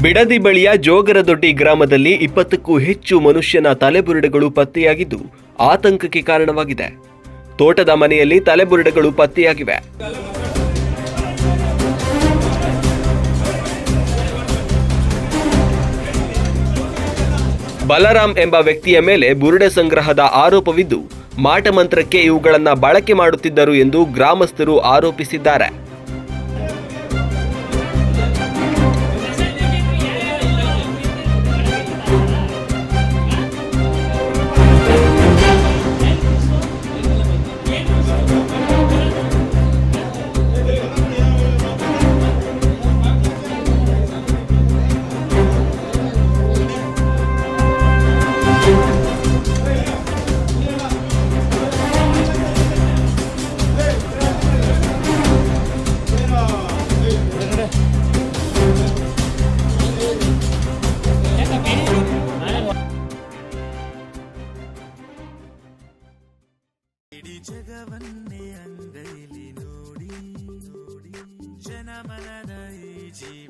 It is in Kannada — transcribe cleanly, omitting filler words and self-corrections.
ಬಿಡದಿ ಬಳಿಯ ಜೋಗರದೊಡ್ಡಿ ಗ್ರಾಮದಲ್ಲಿ 20ಕ್ಕೂ ಹೆಚ್ಚು ಮನುಷ್ಯನ ತಲೆಬುರುಡೆಗಳು ಪತ್ತೆಯಾಗಿದ್ದು ಆತಂಕಕ್ಕೆ ಕಾರಣವಾಗಿದೆ. ತೋಟದ ಮನೆಯಲ್ಲಿ ತಲೆಬುರುಡೆಗಳು ಪತ್ತೆಯಾಗಿವೆ. ಬಲರಾಮ್ ಎಂಬ ವ್ಯಕ್ತಿಯ ಮೇಲೆ ಬುರುಡೆ ಸಂಗ್ರಹದ ಆರೋಪವಿದ್ದು ಮಾಟಮಂತ್ರಕ್ಕೆ ಇವುಗಳನ್ನು ಬಳಕೆ ಮಾಡುತ್ತಿದ್ದರು ಎಂದು ಗ್ರಾಮಸ್ಥರು ಆರೋಪಿಸಿದ್ದಾರೆ. ಜಗವನ್ನೇ ಅಂಗೈಲಿ ನೋಡಿ ಜನಮನದ ಈ ಜೀವ